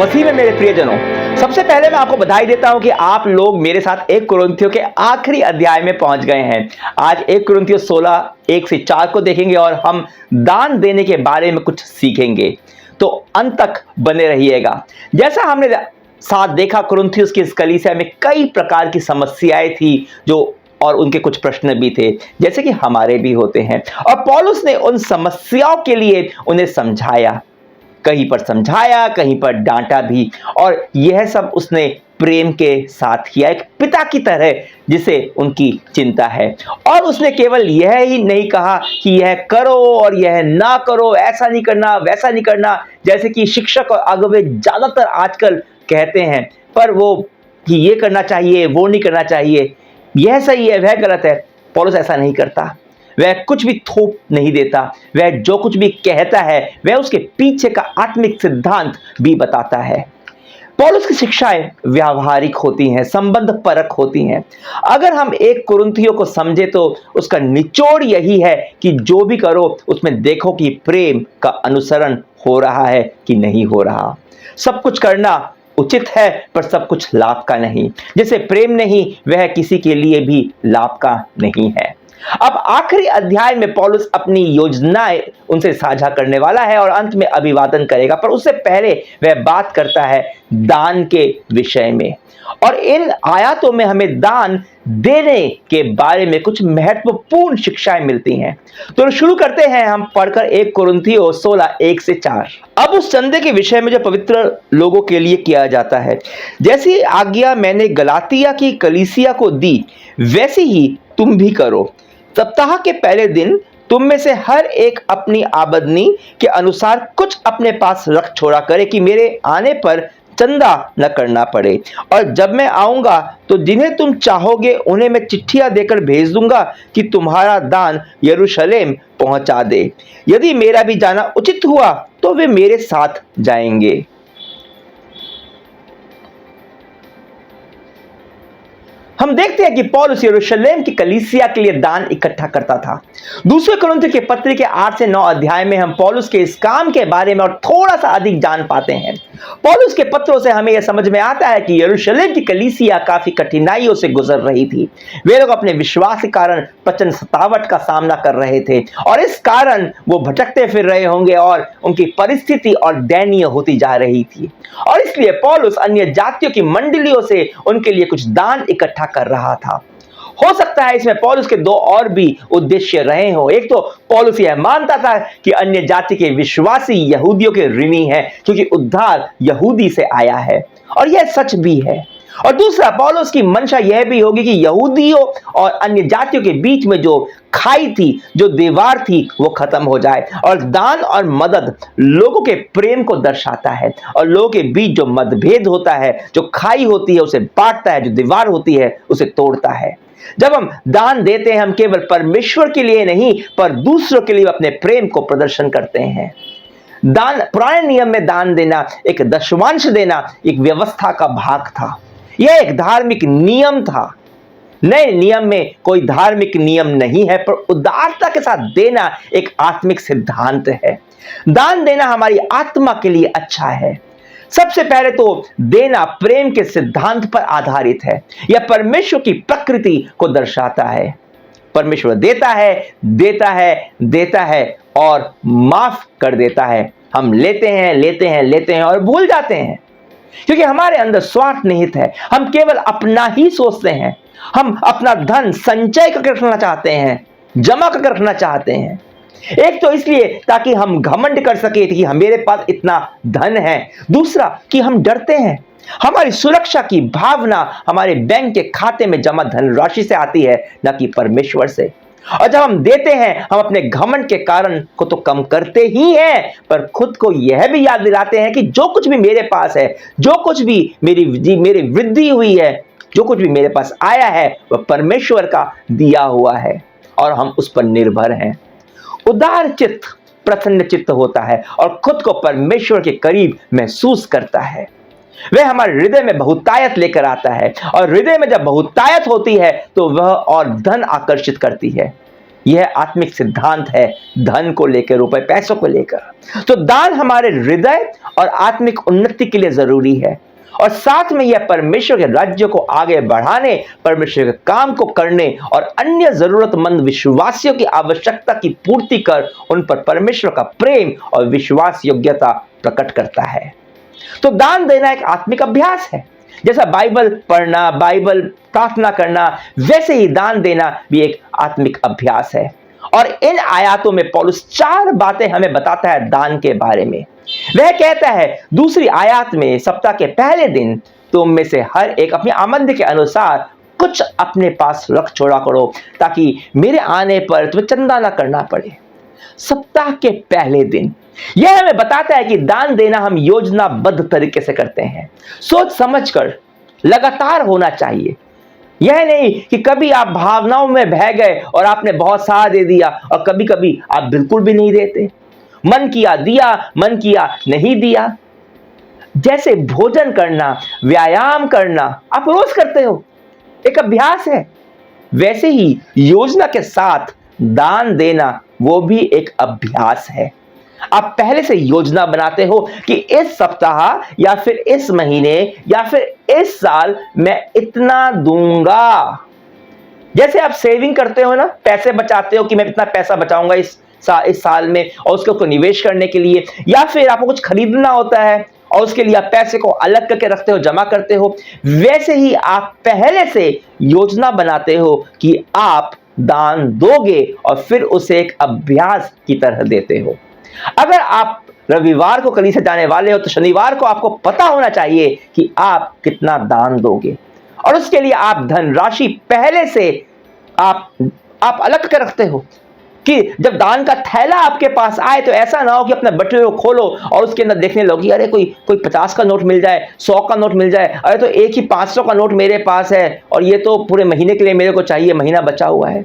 मसीह में मेरे प्रियजनों, सबसे पहले मैं आपको बधाई देता हूं कि आप लोग मेरे साथ 1 कुरिन्थियों के आखिरी अध्याय में पहुंच गए हैं। आज 1 कुरिन्थियों 16 1 से 4 को देखेंगे और हम दान देने के बारे में कुछ सीखेंगे। तो अंत तक बने रहिएगा। जैसा हमने साथ देखा, कुरिन्थियों की इस कलीसिया में कई प्रकार की समस्याएं थी जो और उनके कुछ प्रश्न भी थे, जैसे कि हमारे भी होते हैं। और पौलुस ने उन समस्याओं के लिए उन्हें समझाया, कहीं पर समझाया, कहीं पर डांटा भी, और यह सब उसने प्रेम के साथ किया, एक पिता की तरह जिसे उनकी चिंता है। और उसने केवल यह ही नहीं कहा कि यह करो और यह ना करो, ऐसा नहीं करना, वैसा नहीं करना, जैसे कि शिक्षक और अगुवे ज्यादातर आजकल कहते हैं, पर वो कि ये करना चाहिए, वो नहीं करना चाहिए, यह सही है, वह गलत है। पौलुस ऐसा नहीं करता। वह कुछ भी थोप नहीं देता। वह जो कुछ भी कहता है वह उसके पीछे का आत्मिक सिद्धांत भी बताता है। पौलुस की शिक्षाएं व्यावहारिक होती हैं, संबंध परक होती हैं। अगर हम 1 कुरिन्थियों को समझे तो उसका निचोड़ यही है कि जो भी करो उसमें देखो कि प्रेम का अनुसरण हो रहा है कि नहीं हो रहा। सब कुछ करना उचित है पर सब कुछ लाभ का नहीं। जिसे प्रेम नहीं वह किसी के लिए भी लाभ का नहीं है। अब आखिरी अध्याय में पौलुस अपनी योजनाएं उनसे साझा करने वाला है और अंत में अभिवादन करेगा, पर उससे पहले वह बात करता है दान के विषय में। और इन आयतों में हमें दान देने के बारे में कुछ महत्वपूर्ण शिक्षाएं मिलती हैं। तो शुरू करते हैं हम पढ़कर 1 कुरिन्थियों 16 1 से 4। अब उस चंदे के विषय में जो पवित्र लोगों के लिए किया जाता है, जैसी आज्ञा मैंने गलातिया की कलीसिया को दी वैसी ही तुम भी करो। सप्ताह के पहले दिन तुम में से हर एक अपनी आमदनी के अनुसार कुछ अपने पास रख छोड़ा करे कि मेरे आने पर चंदा न करना पड़े। और जब मैं आऊंगा तो जिन्हें तुम चाहोगे उन्हें मैं चिट्ठियां देकर भेज दूंगा कि तुम्हारा दान यरूशलेम पहुंचा दे। यदि मेरा भी जाना उचित हुआ तो वे मेरे साथ जाएंगे। हम देखते हैं कि पौलुस यरूशलेम की कलीसिया के लिए दान इकट्ठा करता था। दूसरे कुरिन्थियों के पत्र के 8 से 9 अध्याय में हम पौलुस के इस काम के बारे में और थोड़ा सा अधिक जान पाते हैं। पौलुस के पत्रों से हमें यह समझ में आता है कि यरूशलेम की कलीसिया काफी कठिनाइयों से गुजर रही थी। वे लोग अपने विश्वास के कारण प्रचंड सतावट का सामना कर रहे थे और इस कारण वो भटकते फिर रहे होंगे और उनकी परिस्थिति और दयनीय होती जा रही थी। और इसलिए पौलुस अन्य जातियों की मंडलियों से उनके लिए कुछ दान इकट्ठा कर रहा था। हो सकता है इसमें पौलुस के 2 और भी उद्देश्य रहे हों। एक तो पौलुस यह मानता था कि अन्य जाति के विश्वासी यहूदियों के ऋणी हैं क्योंकि उद्धार यहूदी से आया है, और यह सच भी है। और दूसरा, पौलुस की मंशा यह भी होगी कि यहूदियों और अन्य जातियों के बीच में जो खाई थी, जो दीवार थी, वो खत्म हो जाए। और दान और मदद लोगों के प्रेम को दर्शाता है, और लोगों के बीच जो मतभेद होता है, जो खाई होती है, उसे बांटता है, जो दीवार होती है उसे तोड़ता है। जब हम दान देते हैं हम केवल परमेश्वर के लिए नहीं पर दूसरों के लिए अपने प्रेम को प्रदर्शन करते हैं। दान, पुराने नियम में दान देना, एक दशमांश देना एक व्यवस्था का भाग था। यह एक धार्मिक नियम था। नए नियम में कोई धार्मिक नियम नहीं है, पर उदारता के साथ देना एक आत्मिक सिद्धांत है। दान देना हमारी आत्मा के लिए अच्छा है। सबसे पहले तो देना प्रेम के सिद्धांत पर आधारित है। यह परमेश्वर की प्रकृति को दर्शाता है। परमेश्वर देता है, देता है, देता है और माफ कर देता है। हम लेते हैं, लेते हैं, लेते हैं और भूल जाते हैं, क्योंकि हमारे अंदर स्वार्थ निहित है। हम केवल अपना ही सोचते हैं। हम अपना धन संचय करके रखना चाहते हैं, जमा करके रखना चाहते हैं। एक तो इसलिए ताकि हम घमंड कर सके कि मेरे पास इतना धन है। दूसरा कि हम डरते हैं। हमारी सुरक्षा की भावना हमारे बैंक के खाते में जमा धनराशि से आती है, न कि परमेश्वर से। और जब हम देते हैं हम अपने घमंड के कारण को तो कम करते ही हैं, पर खुद को यह भी याद दिलाते हैं कि जो कुछ भी मेरे पास है, जो कुछ भी मेरी वृद्धि हुई है, जो कुछ भी मेरे पास आया है, वह परमेश्वर का दिया हुआ है और हम उस पर निर्भर हैं। उदार चित्त प्रसन्न चित्त होता है और खुद को परमेश्वर के करीब महसूस करता है। वह हमारे हृदय में बहुतायत लेकर आता है, और हृदय में जब बहुतायत होती है तो वह और धन आकर्षित करती है। यह आत्मिक सिद्धांत है धन को लेकर, रुपए पैसों को लेकर। तो दान हमारे हृदय और आत्मिक उन्नति के लिए जरूरी है, और साथ में यह परमेश्वर के राज्य को आगे बढ़ाने, परमेश्वर के काम को करने और अन्य जरूरतमंद विश्वासियों की आवश्यकता की पूर्ति कर उन पर परमेश्वर का प्रेम और विश्वास योग्यता प्रकट करता है। तो दान देना एक आत्मिक अभ्यास है। जैसा बाइबल पढ़ना, बाइबल प्रार्थना करना, वैसे ही दान देना भी एक आत्मिक अभ्यास है। और इन आयतों में पौलुस 4 बातें हमें बताता है दान के बारे में। वह कहता है दूसरी आयत में, सप्ताह के पहले दिन तुम में से हर एक अपनी आमदनी के अनुसार कुछ अपने पास रख छोड़ा करो, ताकि मेरे आने पर तुम्हें चंदा ना करना पड़े। सप्ताह के पहले दिन यह हमें बताता है कि दान देना हम योजनाबद्ध तरीके से करते हैं, सोच समझकर, लगातार होना चाहिए। यह नहीं कि कभी आप भावनाओं में बह गए और आपने बहुत सारा दे दिया, और कभी कभी आप बिल्कुल भी नहीं देते। मन किया दिया, मन किया नहीं दिया। जैसे भोजन करना, व्यायाम करना आप रोज करते हो, एक अभ्यास है, वैसे ही योजना के साथ दान देना वो भी एक अभ्यास है। आप पहले से योजना बनाते हो कि इस सप्ताह या फिर इस महीने या फिर इस साल मैं इतना दूंगा। जैसे आप सेविंग करते हो ना, पैसे बचाते हो कि मैं इतना पैसा बचाऊंगा इस साल में, और उसको निवेश करने के लिए, या फिर आपको कुछ खरीदना होता है और उसके लिए आप पैसे को अलग करके रखते हो, जमा करते हो। वैसे ही आप पहले से योजना बनाते हो कि आप दान दोगे और फिर उसे एक अभ्यास की तरह देते हो। अगर आप रविवार को कलीसिया जाने वाले हो तो शनिवार को आपको पता होना चाहिए कि आप कितना दान दोगे, और उसके लिए आप धनराशि पहले से आप अलग कर रखते हो कि जब दान का थैला आपके पास आए तो ऐसा ना हो कि अपने बटुए को खोलो और उसके अंदर देखने लगो, अरे कोई 50 का नोट मिल जाए, 100 का नोट मिल जाए, अरे तो एक ही 500 का नोट मेरे पास है और ये तो पूरे महीने के लिए मेरे को चाहिए, महीना बचा हुआ है।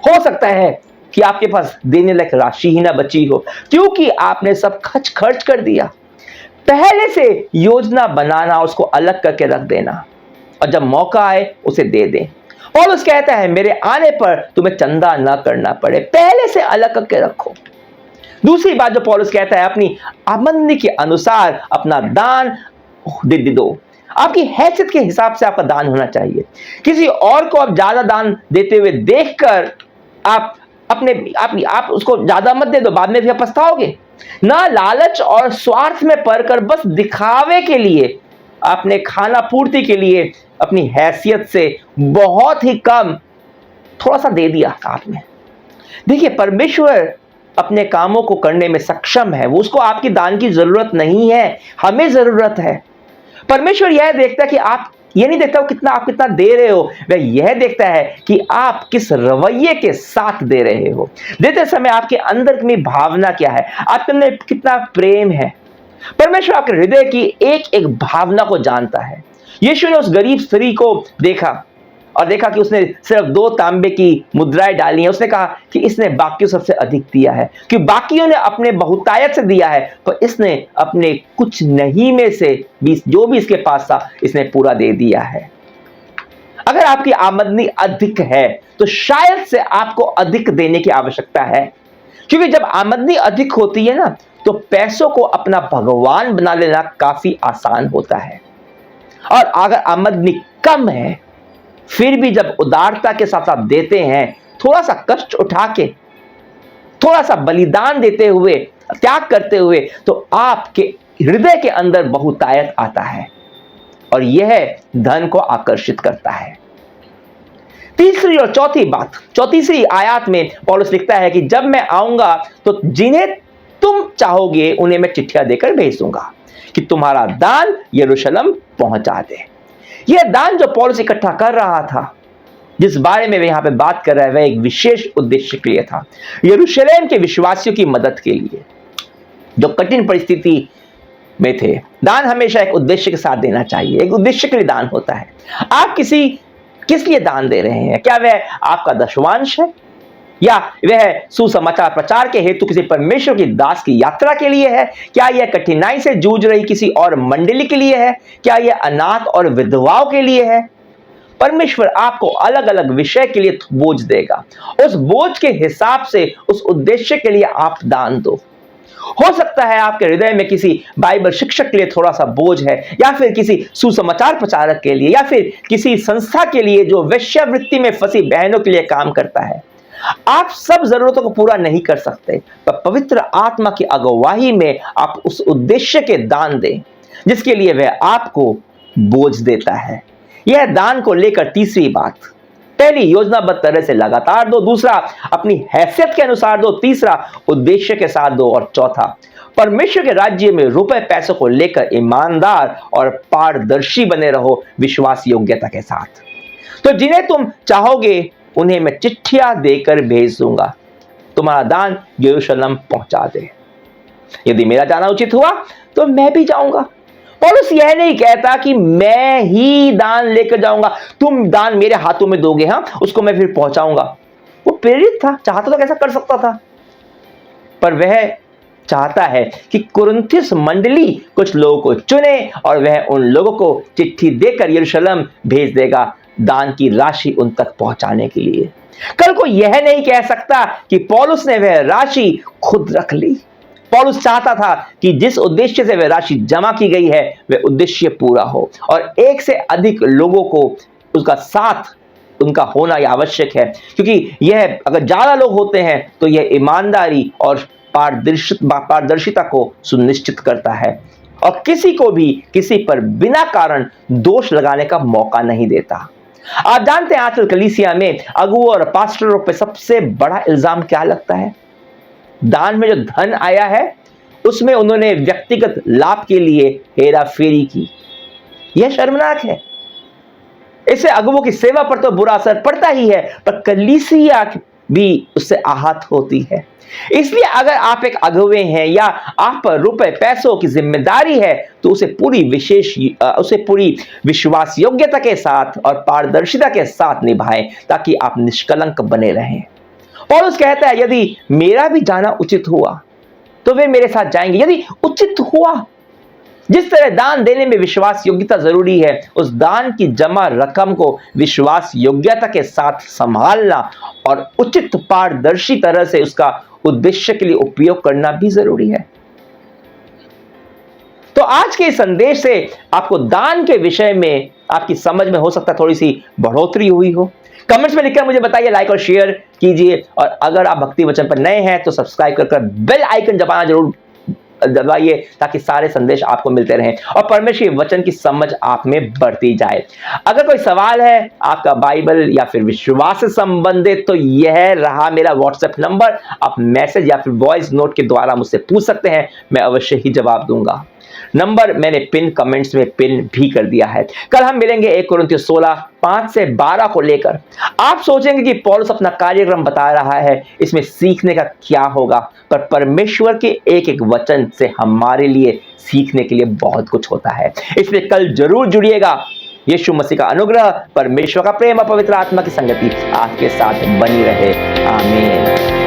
हो सकता है कि आपके पास देने लायक राशि ही ना बची हो, क्योंकि आपने सब खर्च कर दिया। पहले से योजना बनाना, उसको अलग करके रख देना, और जब मौका आए उसे दे दें। पौलुस कहता है मेरे आने पर तुम्हें चंदा ना करना पड़े, पहले से अलग करके रखो। दूसरी बात जो पौलुस कहता है, अपनी आमदनी के अनुसार अपना दान दे दो। आपकी हैसियत के हिसाब से आपका दान होना चाहिए। किसी और को आप ज्यादा दान देते हुए देखकर आप उसको ज्यादा मत दे दो, बाद में भी आप पछताओगे। ना लालच और स्वार्थ में पड़कर बस दिखावे के लिए, आपने खाना पूर्ति के लिए अपनी हैसियत से बहुत ही कम थोड़ा सा दे दिया आपने। देखिए, परमेश्वर अपने कामों को करने में सक्षम है, वो उसको आपकी दान की जरूरत नहीं है, हमें जरूरत है। परमेश्वर यह देखता है कि आप, यह नहीं देखता आप कितना दे रहे हो, वह यह देखता है कि आप किस रवैये के साथ दे रहे हो। देते समय आपके अंदर की भावना क्या है, आपके अंदर कितना प्रेम है। परमेश्वर आपके हृदय की एक एक भावना को जानता है। यीशु ने उस गरीब स्त्री को देखा और देखा कि उसने सिर्फ 2 तांबे की मुद्राएं डाली हैं। उसने कहा कि इसने बाकियों सबसे अधिक दिया है, कि बाकियों ने अपने बहुतायत से दिया है, तो इसने अपने कुछ नहीं में से जो भी इसके पास था इसने पूरा दे दिया है। अगर आपकी आमदनी अधिक है तो शायद से आपको अधिक देने की आवश्यकता है, क्योंकि जब आमदनी अधिक होती है ना, तो पैसों को अपना भगवान बना लेना काफी आसान होता है। और अगर आमदनी कम है, फिर भी जब उदारता के साथ आप देते हैं, थोड़ा सा कष्ट उठा के, थोड़ा सा बलिदान देते हुए, त्याग करते हुए, तो आपके हृदय के अंदर बहुतायत आता है और यह धन को आकर्षित करता है। तीसरी और चौथी आयत में पौलुस लिखता है कि जब मैं आऊंगा तो जिन्हें तुम चाहोगे उन्हें मैं चिट्ठियां देकर भेज दूंगा कि तुम्हारा दान यरूशलेम पहुंचा दे। यह दान जो पौलुस इकट्ठा कर रहा था, जिस बारे में वे यहां पे बात कर रहा है, वह एक विशेष उद्देश्य के लिए था, यरूशलेम के विश्वासियों की मदद के लिए जो कठिन परिस्थिति में थे। दान हमेशा एक उद्देश्य के साथ देना चाहिए, एक उद्देश्य के लिए दान होता है। आप किस लिए दान दे रहे हैं? क्या वह आपका दशवांश है, या वह सुसमाचार प्रचार के हेतु किसी परमेश्वर की दास की यात्रा के लिए है? क्या यह कठिनाई से जूझ रही किसी और मंडली के लिए है? क्या यह अनाथ और विधवाओं के लिए है? परमेश्वर आपको अलग अलग विषय के लिए बोझ देगा। उस बोझ के हिसाब से उस उद्देश्य के लिए आप दान दो। हो सकता है आपके हृदय में किसी बाइबल शिक्षक के लिए थोड़ा सा बोझ है, या फिर किसी सुसमाचार प्रचारक के लिए, या फिर किसी संस्था के लिए जो वेश्यावृत्ति में फंसी बहनों के लिए काम करता है। आप सब जरूरतों को पूरा नहीं कर सकते, पर पवित्र आत्मा की अगुवाई में आप उस उद्देश्य के दान दें जिसके लिए वह आपको बोझ देता है। यह दान को लेकर तीसरी बात, पहली योजनाबद्ध तरह से लगातार दो, दूसरा अपनी हैसियत के अनुसार दो, तीसरा उद्देश्य के साथ दो, और चौथा परमेश्वर के राज्य में रुपए पैसों को लेकर ईमानदार और पारदर्शी बने रहो विश्वास योग्यता के साथ। तो जिन्हें तुम चाहोगे उन्हें मैं चिट्ठियां देकर भेज दूंगा, तुम्हारा दान यरूशलेम पहुंचा दे। यदि मेरा जाना उचित हुआ तो मैं भी जाऊंगा। पौलुस यह नहीं कहता कि मैं ही दान लेकर जाऊंगा, तुम दान मेरे हाथों में दोगे, हां उसको मैं फिर पहुंचाऊंगा। वो प्रेरित था, चाहता तो कैसा कर सकता था, पर वह चाहता है कि कुरिन्थियस मंडली कुछ लोगों को चुने और वह उन लोगों को चिट्ठी देकर यरूशलेम भेज देगा दान की राशि उन तक पहुंचाने के लिए। कल को यह नहीं कह सकता कि पौलुस ने वह राशि खुद रख ली। पौलुस चाहता था कि जिस उद्देश्य से वह राशि जमा की गई है वह उद्देश्य पूरा हो, और एक से अधिक लोगों को उसका साथ उनका होना यह आवश्यक है, क्योंकि यह अगर ज्यादा लोग होते हैं तो यह ईमानदारी और पारदर्शिता को सुनिश्चित करता है और किसी को भी किसी पर बिना कारण दोष लगाने का मौका नहीं देता। आप जानते हैं आजकल कलीसिया में अगुओं और पास्टरों पर सबसे बड़ा इल्जाम क्या लगता है? दान में जो धन आया है उसमें उन्होंने व्यक्तिगत लाभ के लिए हेरा फेरी की। यह शर्मनाक है। इससे अगुओं की सेवा पर तो बुरा असर पड़ता ही है, पर कलीसिया भी उससे आहत होती है। इसलिए अगर आप एक अगुवे हैं या आप पर रुपए पैसों की जिम्मेदारी है तो उसे पूरी विश्वास योग्यता के साथ और पारदर्शिता के साथ निभाएं ताकि आप निष्कलंक बने रहें। पौलुस कहता है यदि मेरा भी जाना उचित हुआ तो वे मेरे साथ जाएंगे। यदि उचित हुआ, जिस तरह दान देने में विश्वास योग्यता जरूरी है, उस दान की जमा रकम को विश्वास योग्यता के साथ संभालना और उचित पारदर्शी तरह से उसका उद्देश्य के लिए उपयोग करना भी जरूरी है। तो आज के संदेश से आपको दान के विषय में आपकी समझ में हो सकता है थोड़ी सी बढ़ोतरी हुई हो। कमेंट्स में लिखकर मुझे बताइए, लाइक और शेयर कीजिए, और अगर आप भक्ति वचन पर नए हैं तो सब्सक्राइब कर बेल आइकन दबाना जरूर दबाइए ताकि सारे संदेश आपको मिलते रहें और परमेश्वर के वचन की समझ आप में बढ़ती जाए। अगर कोई सवाल है आपका बाइबल या फिर विश्वास से संबंधित तो यह रहा मेरा व्हाट्सएप नंबर। आप मैसेज या फिर वॉइस नोट के द्वारा मुझसे पूछ सकते हैं, मैं अवश्य ही जवाब दूंगा। नंबर मैंने पिन कमेंट्स में पिन भी कर दिया है। कल हम मिलेंगे 1 कुरिन्थियों 16:5 से 12 को लेकर। आप सोचेंगे कि पौलुस अपना कार्यक्रम बता रहा है, इसमें सीखने का क्या होगा, पर परमेश्वर के एक एक वचन से हमारे लिए सीखने के लिए बहुत कुछ होता है। इसलिए कल जरूर जुड़िएगा। यीशु मसीह का अनुग्रह, परमेश्वर का प्रेम और पवित्र आत्मा की संगति आपके साथ बनी रहे। आमीन।